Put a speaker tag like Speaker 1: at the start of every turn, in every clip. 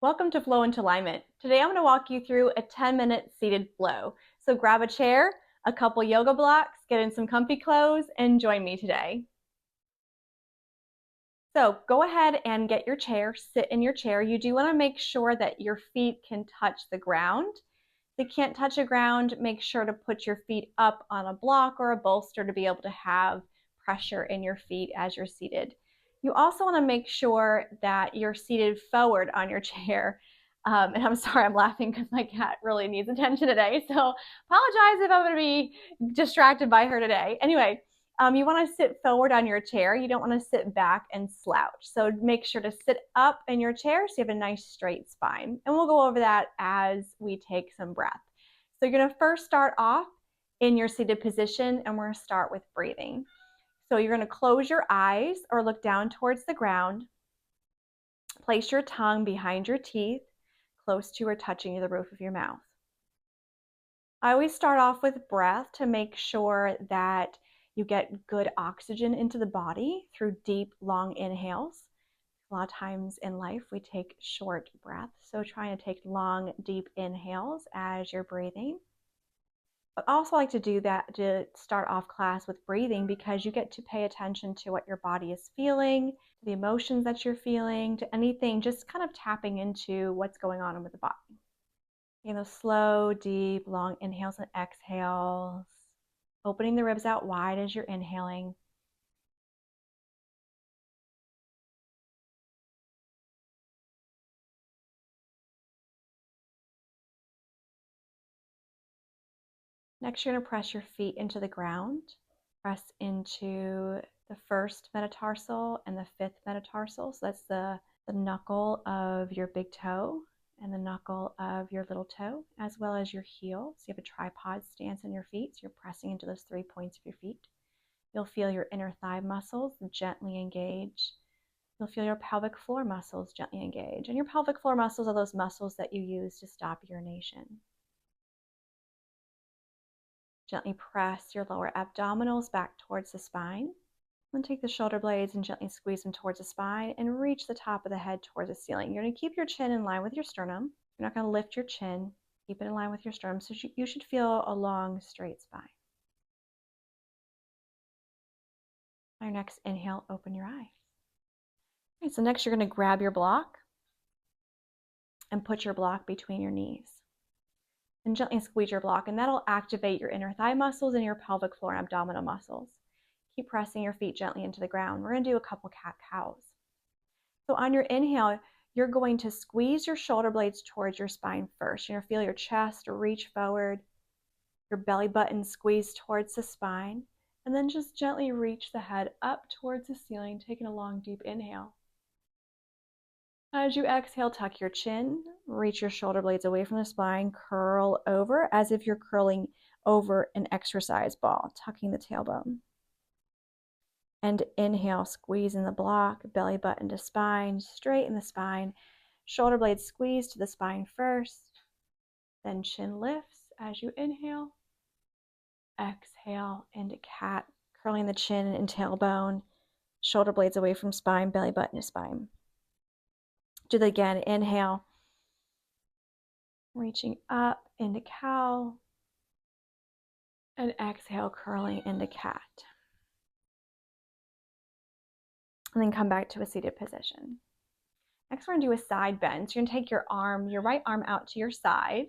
Speaker 1: Welcome to Flow into Alignment. Today I'm going to walk you through a 10-minute seated flow. So grab a chair, a couple yoga blocks, get in some comfy clothes, and join me today. So go ahead and get your chair, sit in your chair. You do want to make sure that your feet can touch the ground. If they can't touch the ground, make sure to put your feet up on a block or a bolster to be able to have pressure in your feet as you're seated. You also want to make sure that you're seated forward on your chair. And I'm sorry, I'm laughing because my cat really needs attention today. So apologize if I'm going to be distracted by her today. Anyway, you want to sit forward on your chair. You don't want to sit back and slouch. So make sure to sit up in your chair so you have a nice straight spine. And we'll go over that as we take some breath. So you're going to first start off in your seated position, and we're going to start with breathing. So you're going to close your eyes or look down towards the ground. Place your tongue behind your teeth, close to or touching the roof of your mouth. I always start off with breath to make sure that you get good oxygen into the body through deep, long inhales. A lot of times in life we take short breaths, so trying to take long, deep inhales as you're breathing. But I also like to do that to start off class with breathing because you get to pay attention to what your body is feeling, the emotions that you're feeling, to anything, just kind of tapping into what's going on with the body. Slow, deep, long inhales and exhales, opening the ribs out wide as you're inhaling. Next, you're going to press your feet into the ground. Press into the first metatarsal and the fifth metatarsal. So that's the knuckle of your big toe and the knuckle of your little toe, as well as your heel. So you have a tripod stance on your feet. So you're pressing into those 3 points of your feet. You'll feel your inner thigh muscles gently engage. You'll feel your pelvic floor muscles gently engage. And your pelvic floor muscles are those muscles that you use to stop urination. Gently press your lower abdominals back towards the spine. Then take the shoulder blades and gently squeeze them towards the spine and reach the top of the head towards the ceiling. You're going to keep your chin in line with your sternum. You're not going to lift your chin. Keep it in line with your sternum. So you should feel a long, straight spine. On your next inhale, open your eyes. All right, so next you're going to grab your block and put your block between your knees. And gently squeeze your block, and that'll activate your inner thigh muscles and your pelvic floor and abdominal muscles. Keep pressing your feet gently into the ground. We're going to do a couple cat-cows. So on your inhale, you're going to squeeze your shoulder blades towards your spine first. You're going to feel your chest reach forward, your belly button squeeze towards the spine, and then just gently reach the head up towards the ceiling, taking a long, deep inhale. As you exhale, tuck your chin, reach your shoulder blades away from the spine, curl over as if you're curling over an exercise ball, tucking the tailbone. And inhale, squeeze in the block, belly button to spine, straighten the spine, shoulder blades squeeze to the spine first, then chin lifts as you inhale. Exhale into cat, curling the chin and tailbone, shoulder blades away from spine, belly button to spine. Do that again. Inhale, reaching up into cow, and exhale, curling into cat. And then come back to a seated position. Next, we're going to do a side bend. So you're going to take your right arm out to your side.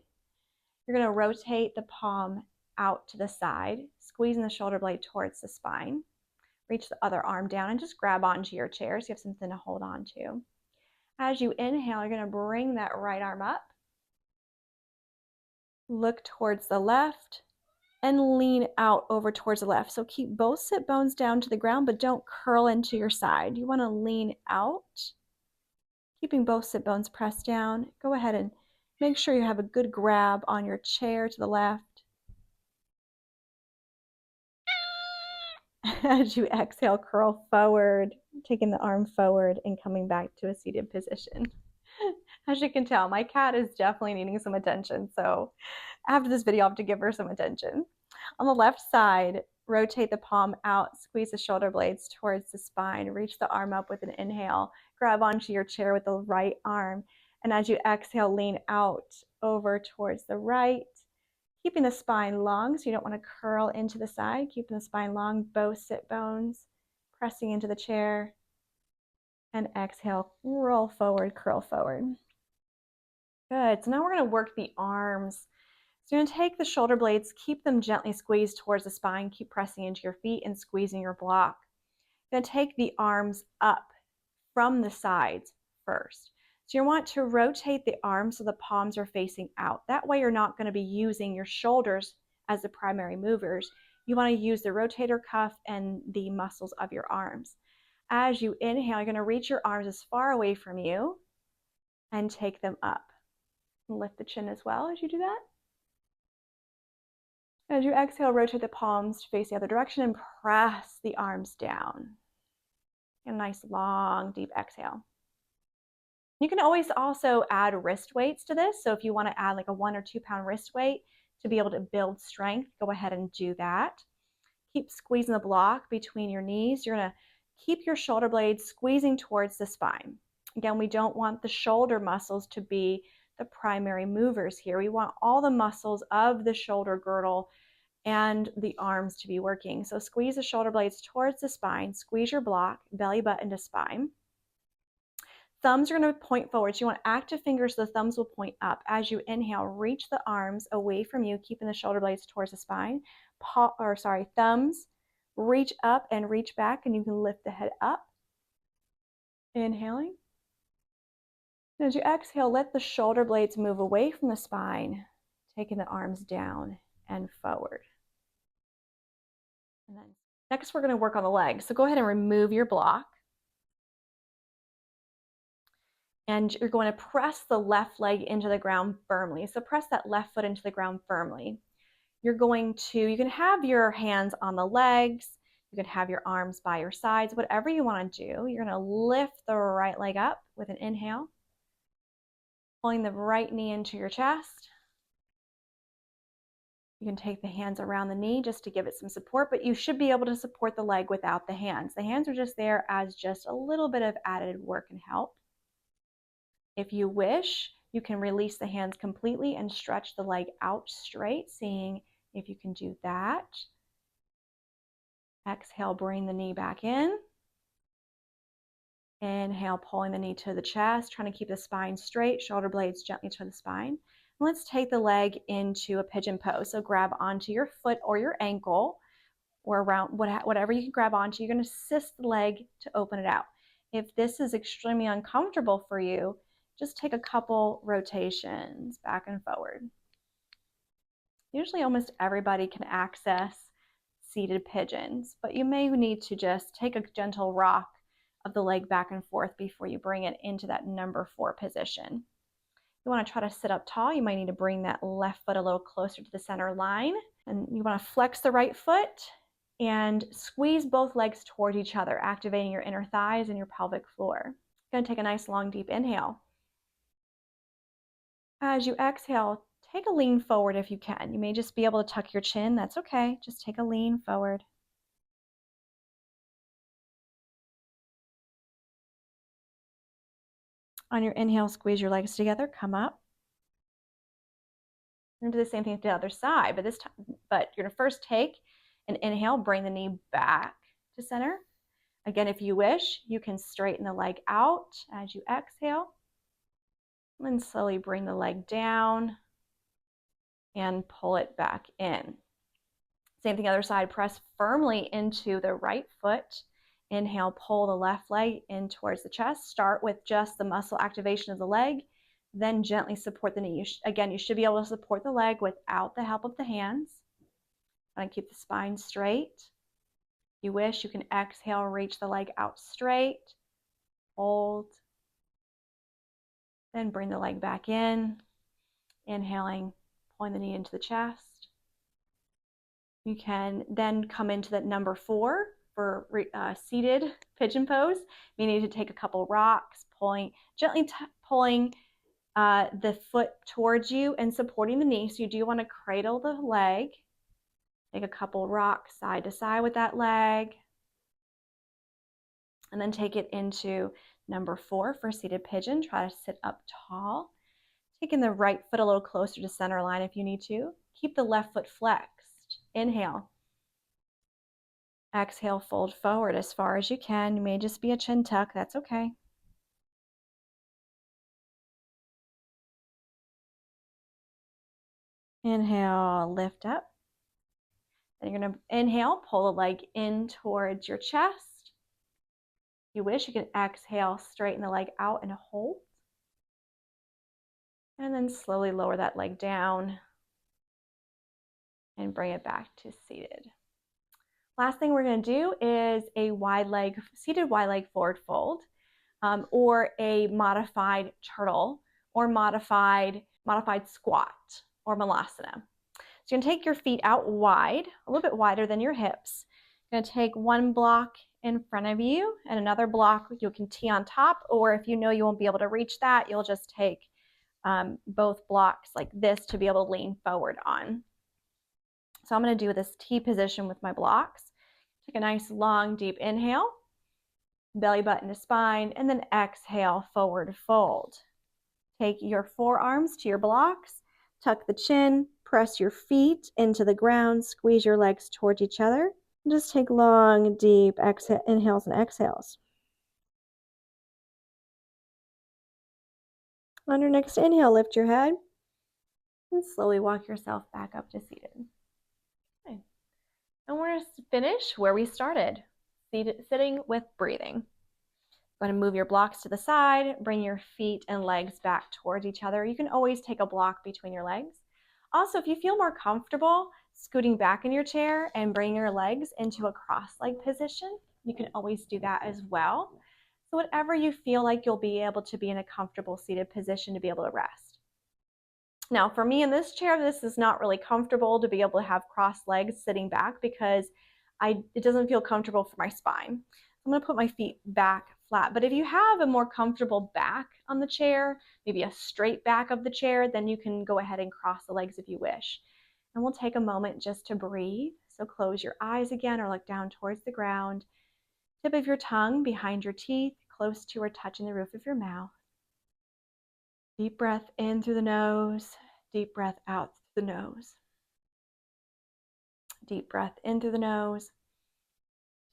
Speaker 1: You're going to rotate the palm out to the side, squeezing the shoulder blade towards the spine. Reach the other arm down and just grab onto your chair so you have something to hold on to. As you inhale, you're going to bring that right arm up, look towards the left, and lean out over towards the left. So keep both sit bones down to the ground, but don't curl into your side. You want to lean out, keeping both sit bones pressed down. Go ahead and make sure you have a good grab on your chair to the left. As you exhale, curl forward, taking the arm forward and coming back to a seated position. As you can tell, my cat is definitely needing some attention. So after this video, I'll have to give her some attention. On the left side, rotate the palm out, squeeze the shoulder blades towards the spine, reach the arm up with an inhale, grab onto your chair with the right arm, And as you exhale, lean out over towards the right, keeping the spine long, so you don't want to curl into the side, keeping the spine long, both sit bones, pressing into the chair, and exhale, roll forward, curl forward. Good, so now we're gonna work the arms. So you're gonna take the shoulder blades, keep them gently squeezed towards the spine, keep pressing into your feet and squeezing your block. You're gonna take the arms up from the sides first. So you want to rotate the arms so the palms are facing out. That way you're not gonna be using your shoulders as the primary movers. You wanna use the rotator cuff and the muscles of your arms. As you inhale, you're gonna reach your arms as far away from you and take them up. Lift the chin as well as you do that. As you exhale, rotate the palms to face the other direction and press the arms down. A nice long deep exhale. You can always also add wrist weights to this. So if you want to add like a 1 or 2 pound wrist weight to be able to build strength, go ahead and do that. Keep squeezing the block between your knees. You're going to keep your shoulder blades squeezing towards the spine. Again, we don't want the shoulder muscles to be the primary movers here. We want all the muscles of the shoulder girdle and the arms to be working. So squeeze the shoulder blades towards the spine, squeeze your block, belly button to spine. Thumbs are going to point forward. So you want active fingers, so the thumbs will point up. As you inhale, reach the arms away from you, keeping the shoulder blades towards the spine. Thumbs reach up and reach back, and you can lift the head up. Inhaling. And as you exhale, let the shoulder blades move away from the spine, taking the arms down and forward. And then next we're going to work on the legs. So go ahead and remove your block. And you're going to press the left leg into the ground firmly. So press that left foot into the ground firmly. You can have your hands on the legs. You can have your arms by your sides, whatever you want to do. You're going to lift the right leg up with an inhale, pulling the right knee into your chest. You can take the hands around the knee just to give it some support, but you should be able to support the leg without the hands. The hands are just there as just a little bit of added work and help. If you wish, you can release the hands completely and stretch the leg out straight, seeing if you can do that. Exhale, bring the knee back in. Inhale, pulling the knee to the chest, trying to keep the spine straight, shoulder blades gently to the spine. Let's take the leg into a pigeon pose. So grab onto your foot or your ankle or around whatever you can grab onto. You're going to assist the leg to open it out. If this is extremely uncomfortable for you, just take a couple rotations back and forward. Usually almost everybody can access seated pigeons, but you may need to just take a gentle rock of the leg back and forth before you bring it into that number 4 position. You want to try to sit up tall. You might need to bring that left foot a little closer to the center line. And you want to flex the right foot and squeeze both legs towards each other, activating your inner thighs and your pelvic floor. You're going to take a nice long deep inhale. As you exhale, take a lean forward if you can. You may just be able to tuck your chin. That's okay. Just take a lean forward. On your inhale, squeeze your legs together, come up. And do the same thing to the other side, but you're gonna first take an inhale, bring the knee back to center. Again, if you wish, you can straighten the leg out as you exhale. And then slowly bring the leg down and pull it back in. Same thing, other side, press firmly into the right foot. Inhale, pull the left leg in towards the chest. Start with just the muscle activation of the leg, then gently support the knee. Again, you should be able to support the leg without the help of the hands. And keep the spine straight. If you wish, you can exhale, reach the leg out straight, hold, then bring the leg back in. Inhaling, pulling the knee into the chest. You can then come into that number 4 for seated pigeon pose. You need to take a couple rocks, gently pulling the foot towards you and supporting the knee. So you do want to cradle the leg. Take a couple rocks side to side with that leg. And then take it into Number 4 for seated pigeon, try to sit up tall. Taking the right foot a little closer to center line if you need to. Keep the left foot flexed. Inhale. Exhale, fold forward as far as you can. You may just be a chin tuck, that's okay. Inhale, lift up. Then you're going to inhale, pull the leg in towards your chest. If you wish, you can exhale, straighten the leg out and hold. And then slowly lower that leg down and bring it back to seated. Last thing we're going to do is a seated wide leg forward fold, or a modified turtle, or modified squat, or malasana. So you're going to take your feet out wide, a little bit wider than your hips. You're going to take one block in front of you and another block you can tee on top, or if you know you won't be able to reach that, you'll just take both blocks like this to be able to lean forward on. So I'm going to do this T position with my blocks. Take a nice long deep inhale, belly button to spine, and then exhale, forward fold. Take your forearms to your blocks, tuck the chin, press your feet into the ground, squeeze your legs towards each other, and just take long, deep inhales and exhales. On your next inhale, lift your head and slowly walk yourself back up to seated. Okay. And we're going to finish where we started, sitting with breathing. Going to move your blocks to the side, bring your feet and legs back towards each other. You can always take a block between your legs. Also, if you feel more comfortable scooting back in your chair and bringing your legs into a cross-leg position, you can always do that as well. So whatever you feel like you'll be able to be in a comfortable seated position to be able to rest. Now, for me in this chair, this is not really comfortable to be able to have crossed legs sitting back because it doesn't feel comfortable for my spine. I'm going to put my feet back flat. But if you have a more comfortable back on the chair, maybe a straight back of the chair, then you can go ahead and cross the legs if you wish. And we'll take a moment just to breathe. So close your eyes again or look down towards the ground. Tip of your tongue behind your teeth, close to or touching the roof of your mouth. Deep breath in through the nose, deep breath out through the nose. Deep breath in through the nose,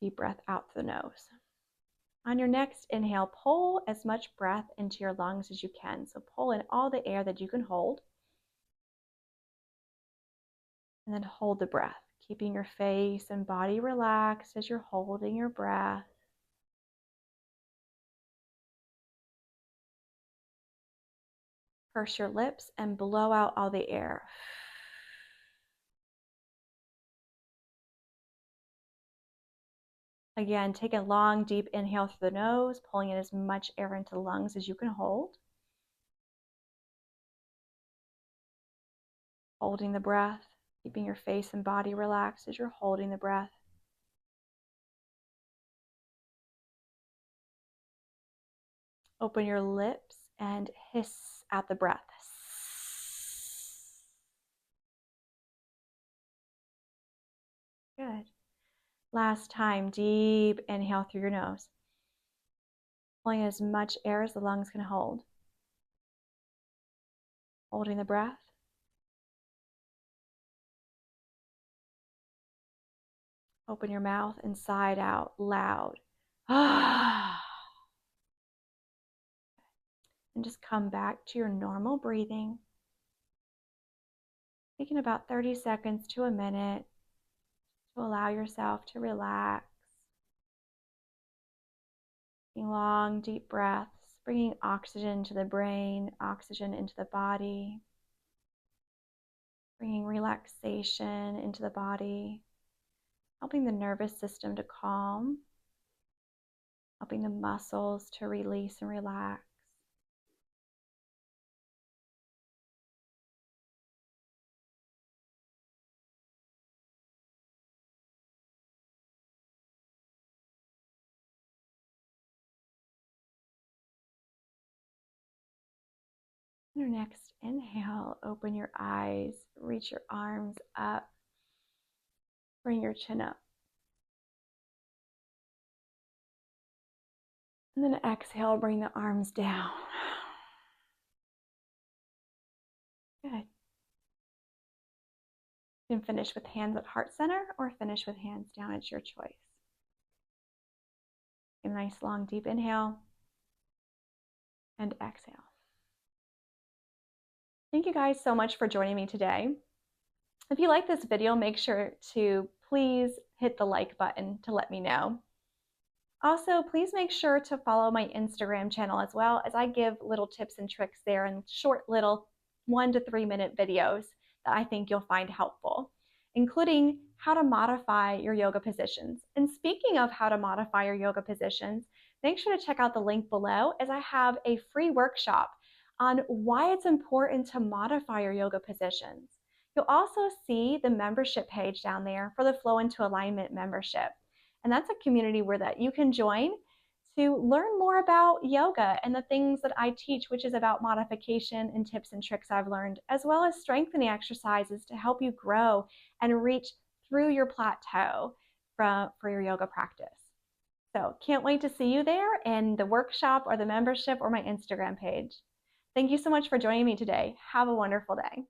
Speaker 1: deep breath out through the nose. On your next inhale, pull as much breath into your lungs as you can. So pull in all the air that you can hold. And then hold the breath, keeping your face and body relaxed as you're holding your breath. Purse your lips and blow out all the air. Again, take a long, deep inhale through the nose, pulling in as much air into the lungs as you can hold. Holding the breath, keeping your face and body relaxed as you're holding the breath. Open your lips and hiss out the breath. Good. Last time, deep inhale through your nose. Pulling in as much air as the lungs can hold. Holding the breath. Open your mouth and sigh it out loud. And just come back to your normal breathing. Taking about 30 seconds to a minute to allow yourself to relax. Taking long, deep breaths, bringing oxygen to the brain, oxygen into the body. Bringing relaxation into the body. Helping the nervous system to calm. Helping the muscles to release and relax. Your next inhale, open your eyes, reach your arms up, bring your chin up. And then exhale, bring the arms down. Good. You can finish with hands at heart center or finish with hands down. It's your choice. A nice long deep inhale and exhale. Thank you guys so much for joining me today. If you like this video, make sure to please hit the like button to let me know. Also, please make sure to follow my Instagram channel as well, as I give little tips and tricks there in short little 1 to 3 minute videos that I think you'll find helpful, including how to modify your yoga positions. And speaking of how to modify your yoga positions, make sure to check out the link below, as I have a free workshop on why it's important to modify your yoga positions. You'll also see the membership page down there for the Flow into Alignment membership. And that's a community where that you can join to learn more about yoga and the things that I teach, which is about modification and tips and tricks I've learned, as well as strengthening exercises to help you grow and reach through your plateau for your yoga practice. So can't wait to see you there in the workshop or the membership or my Instagram page. Thank you so much for joining me today. Have a wonderful day.